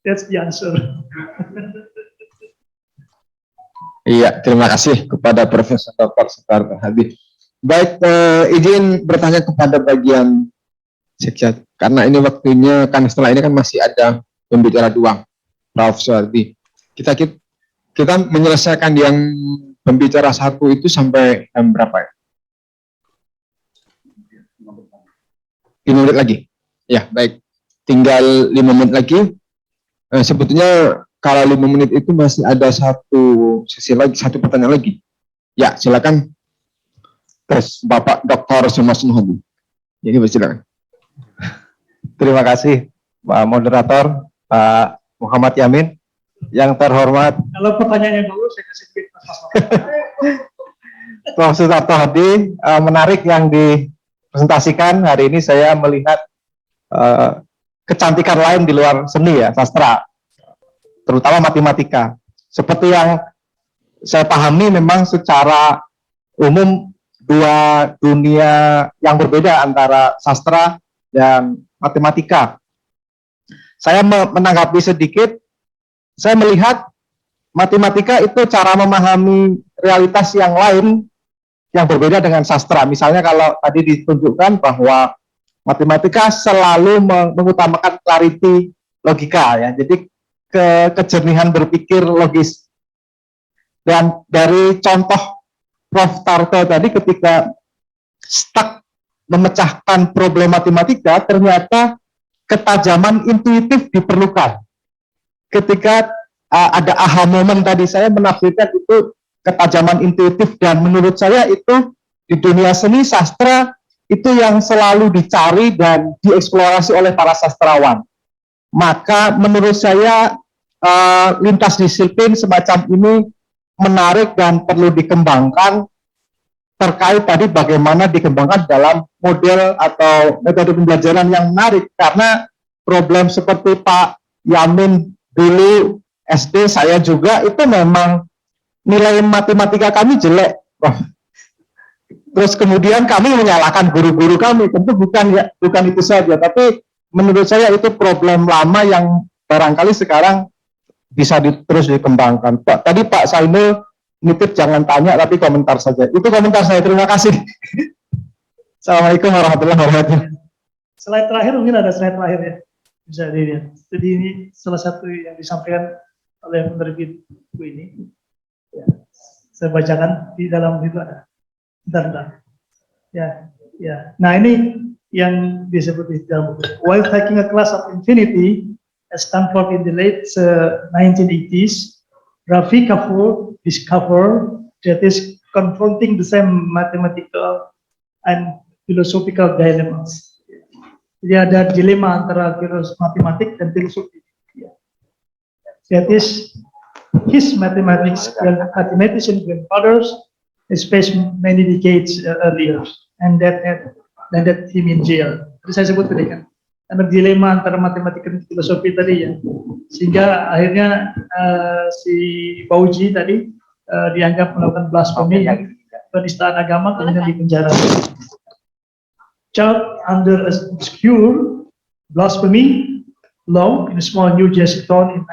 That's the answer. Iya, terima kasih kepada Profesor Dr. Suparto Hadi. Baik, izin bertanya kepada bagian seksien, karena ini waktunya, kan setelah ini kan masih ada pembicara dua, Prof. Suardi. Kita menyelesaikan yang pembicara satu itu sampai jam berapa ya? 5 menit lagi. Ya, baik. Tinggal 5 menit lagi. Sebetulnya kalau 5 menit itu masih ada satu sesi lagi, satu pertanyaan lagi. Ya, silakan. Terus Bapak Dr. Sumas Nuhadi. Jadi silakan. Terima kasih Pak Moderator, Pak Muhammad Yamin. Yang terhormat, kalau pertanyaannya dulu saya kasih duit Mas Mas. Prof. Suparto Hadi, menarik yang dipresentasikan hari ini. Saya melihat kecantikan lain di luar seni ya, sastra, terutama matematika. Seperti yang saya pahami, memang secara umum dua dunia yang berbeda antara sastra dan matematika. Saya menanggapi sedikit. Saya melihat matematika itu cara memahami realitas yang lain yang berbeda dengan sastra. Misalnya kalau tadi ditunjukkan bahwa matematika selalu mengutamakan clarity logika ya. Jadi kejernihan berpikir logis. Dan dari contoh Prof. Tarto tadi ketika stuck memecahkan problem matematika, ternyata ketajaman intuitif diperlukan. Ketika ada aha moment tadi, saya menafsirkan itu ketajaman intuitif, dan menurut saya itu di dunia seni sastra itu yang selalu dicari dan dieksplorasi oleh para sastrawan. Maka menurut saya lintas disiplin semacam ini menarik dan perlu dikembangkan, terkait tadi bagaimana dikembangkan dalam model atau metode pembelajaran yang menarik, karena problem seperti Pak Yamin dulu SD, saya juga, itu memang nilai matematika kami jelek. Terus kemudian kami menyalahkan guru-guru kami, tentu bukan itu saja, tapi menurut saya itu problem lama yang barangkali sekarang bisa terus dikembangkan. Tadi Pak Sainul nitip jangan tanya tapi komentar saja. Itu komentar saya, terima kasih. Assalamualaikum warahmatullahi wabarakatuh. Slide terakhir, mungkin ada slide terakhir ya, bisa dilihat. Jadi ini salah satu yang disampaikan oleh penerbit buku ini. Ya, saya bacakan di dalam itu ada. Bentar. Ya, ya. Nah ini yang disebut di dalam buku. While taking a class of infinity at Stanford in the late 1980s, Rafi Kapoor discovered that is confronting the same mathematical and philosophical dilemmas. Jadi ada dilema antara matematik dan filosofi. That is, his mathematician grandfathers is faced many decades earlier, and that landed him in jail. Tadi saya sebut tadi kan, karena dilema antara matematika dan filosofi tadi ya, sehingga akhirnya si Bauji tadi dianggap melakukan blasphemy, penistaan agama, kemudian dipenjara. Charged under a obscure blasphemy law in a small New Jersey town in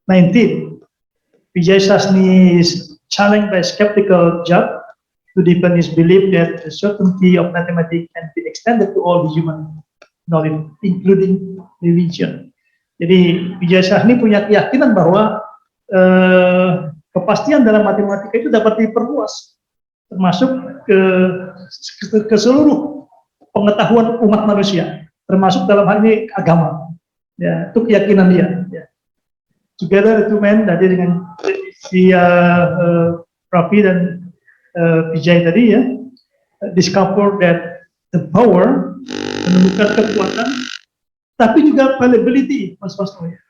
1919, Vijay Sasni is challenged by a skeptical judge to deepen his belief that the certainty of mathematics can be extended to all the human knowledge, including religion. Jadi Vijay Sasni punya keyakinan bahwa kepastian dalam matematika itu dapat diperluas, termasuk ke seluruh pengetahuan umat manusia, termasuk dalam hal ini agama. Ya, itu keyakinan dia. Ya. Together the two men, tadi dengan si Rafi dan Vijay tadi ya, discover that the power, menemukan kekuatan, tapi juga fallibility, Mas ya.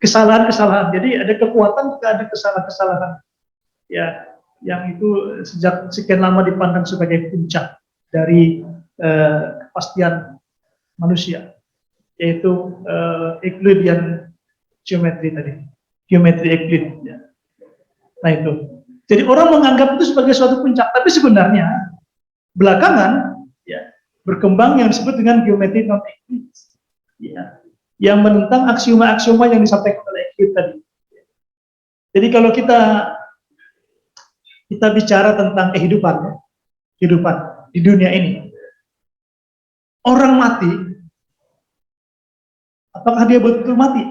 Kesalahan-kesalahan. Jadi ada kekuatan juga ada kesalahan-kesalahan. Ya, yang itu sejak sekian lama dipandang sebagai puncak dari kepastian manusia, yaitu Euclidean geometri tadi, geometri Euclid. Ya. Nah itu. Jadi orang menganggap itu sebagai suatu puncak, tapi sebenarnya belakangan ya berkembang yang disebut dengan geometri non Euclid. Ya. yang menentang aksioma-aksioma yang disampaikan oleh Euclid tadi. Jadi kalau kita bicara tentang kehidupan di dunia ini, orang mati, apakah dia betul mati?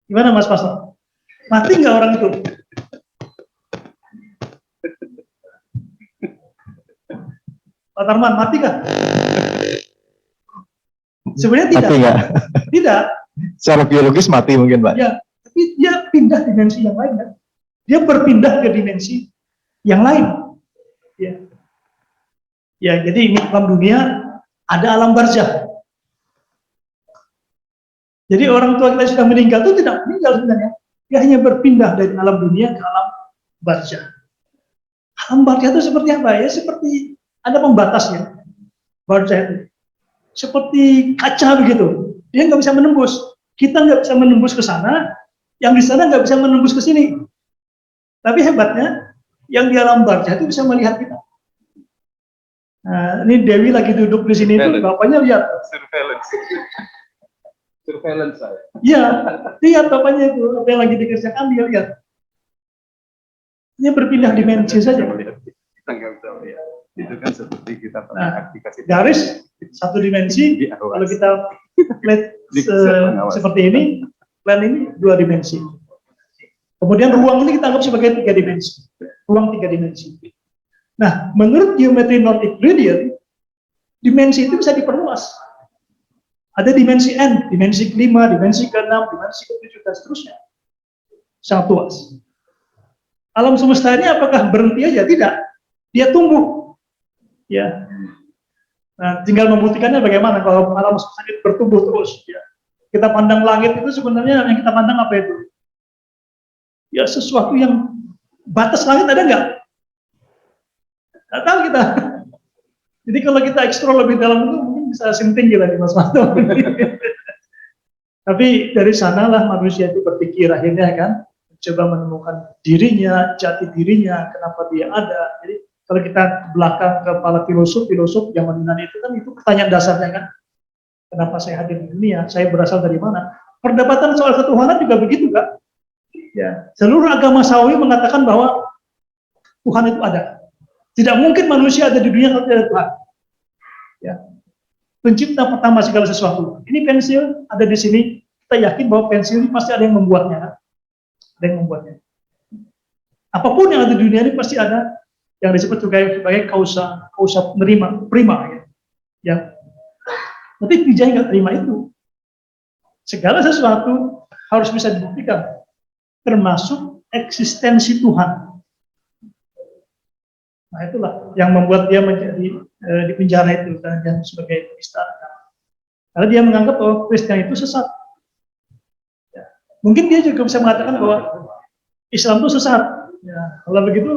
Gimana Mas Pastor? Mati nggak orang itu? Pak Tarman, mati kah? Sebenarnya tidak. Mati nggak? Tidak. Secara biologis mati mungkin, Pak. Ya, tapi dia pindah dimensi yang lain kan? Dia berpindah ke dimensi yang lain. Ya. Ya, jadi ini alam dunia, ada alam barzah. Jadi orang tua kita sudah meninggal itu tidak meninggal sebenarnya. Dia hanya berpindah dari alam dunia ke alam barzah. Alam barzah itu seperti apa ya? Seperti ada pembatasnya. Barzah itu seperti kaca begitu. Dia nggak bisa menembus. Kita nggak bisa menembus ke sana. Yang di sana nggak bisa menembus ke sini. Tapi hebatnya, yang di alam barzah itu bisa melihat kita. Nah, ini Dewi lagi duduk di sini itu, bapaknya lihat. Surveillance saya. Iya, lihat bapaknya itu, apa yang lagi dikerjakan dia lihat. Dia berpindah dimensi saja. Kita nggak bisa melihat. Itu kan seperti kita aplikasi. Garis satu dimensi, kalau kita lihat seperti ini, plan ini 2 dimensi. Kemudian ruang ini kita anggap sebagai 3 dimensi. Ruang 3 dimensi. Nah, menurut geometri non-Euclidean, dimensi itu bisa diperluas. Ada dimensi N, dimensi kelima, dimensi ke-6, dimensi ke-7, dan seterusnya. Sangat luas. Alam semesta ini apakah berhenti aja? Tidak. Dia tumbuh. Ya. Nah, tinggal membuktikannya bagaimana kalau alam semesta ini bertumbuh terus. Ya. Kita pandang langit itu sebenarnya yang kita pandang apa itu? Ya sesuatu yang batas langit ada nggak? Nggak tahu kita. Jadi kalau kita eksplor lebih dalam itu mungkin bisa sinting gila di Mas Mato. Tapi dari sanalah manusia itu berpikir akhirnya kan, coba menemukan dirinya, jati dirinya, kenapa dia ada. Jadi kalau kita ke belakang ke para filosof zaman Yunani itu kan itu pertanyaan dasarnya kan, kenapa saya hadir di dunia, saya berasal dari mana? Perdebatan soal ketuhanan juga begitu kan. Ya, seluruh agama Sawi mengatakan bahwa Tuhan itu ada. Tidak mungkin manusia ada di dunia kalau tidak ada Tuhan. Ya. Pencipta pertama segala sesuatu. Ini pensil ada di sini. Kita yakin bahwa pensil ini pasti ada yang membuatnya. Kan? Ada yang membuatnya. Apapun yang ada di dunia ini pasti ada yang disebut sebagai kausa prima. Ya. Tapi Vijay nggak terima itu. Segala sesuatu harus bisa dibuktikan. Termasuk eksistensi Tuhan. Nah itulah yang membuat dia menjadi di penjara itu dan sebagai penista agama. Karena dia menganggap bahwa Kristen itu sesat. Ya. Mungkin dia juga bisa mengatakan bahwa Islam itu sesat. Ya. Kalau begitu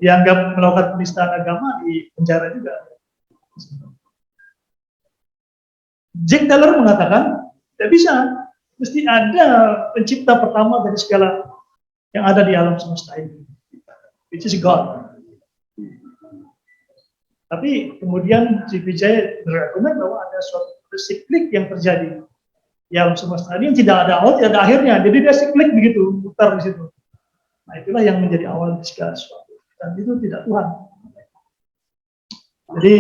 dianggap melakukan penistaan agama di penjara juga. Jack Taylor mengatakan tidak bisa. Mesti ada pencipta pertama dari segala yang ada di alam semesta ini, which is God. Tapi kemudian Vijay berargumen bahwa ada suatu siklik yang terjadi di alam semesta ini yang tidak ada awal, tidak ada akhirnya. Jadi dia siklik begitu, putar di situ. Nah itulah yang menjadi awal segala sesuatu. Dan itu tidak Tuhan. Jadi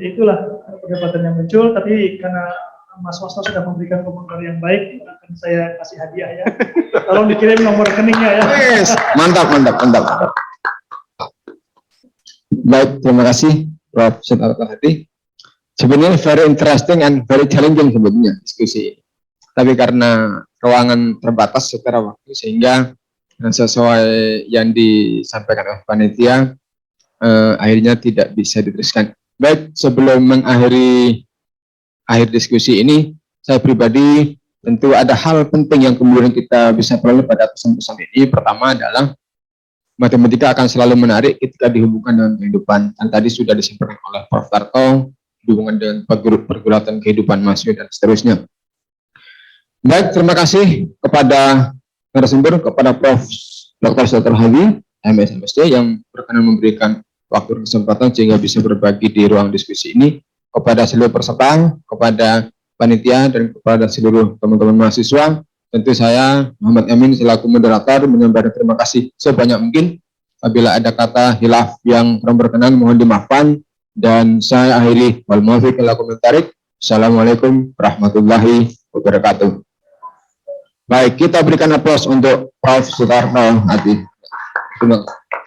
itulah perdebatan yang muncul. Tapi karena Mas Wasta sudah memberikan komentar yang baik, akan saya kasih hadiah ya. Tolong dikirim nomor rekeningnya ya. Yes, mantap. Baik, terima kasih Prof. Sental Hadi. Sebenarnya very interesting and very challenging sebetulnya diskusi. Tapi karena ruangan terbatas secara waktu sehingga sesuai yang disampaikan oleh panitia akhirnya tidak bisa diteruskan. Baik, sebelum mengakhiri akhir diskusi ini, saya pribadi tentu ada hal penting yang kemudian kita bisa peroleh pada pesan-pesan ini. Pertama adalah matematika akan selalu menarik ketika dihubungkan dengan kehidupan. Dan tadi sudah disampaikan oleh Prof. Tarto, hubungan dengan pergulatan kehidupan manusia dan seterusnya. Baik, terima kasih kepada narasumber, kepada Prof. Dr. Sental Hadi, MSMSD, yang berkenan memberikan waktu dan kesempatan sehingga bisa berbagi di ruang diskusi ini. kepada seluruh peserta, kepada panitia, dan kepada seluruh teman-teman mahasiswa. Tentu saya, Muhammad Amin, selaku moderator, menyampaikan terima kasih sebanyak mungkin. Apabila ada kata hilaf yang kurang berkenan, mohon dimaafkan. Dan saya akhiri, wal muwaffiq ila aqwamit thoriq. Assalamualaikum warahmatullahi wabarakatuh. Baik, kita berikan aplaus untuk Prof. Sutarno Hadi. Terima kasih.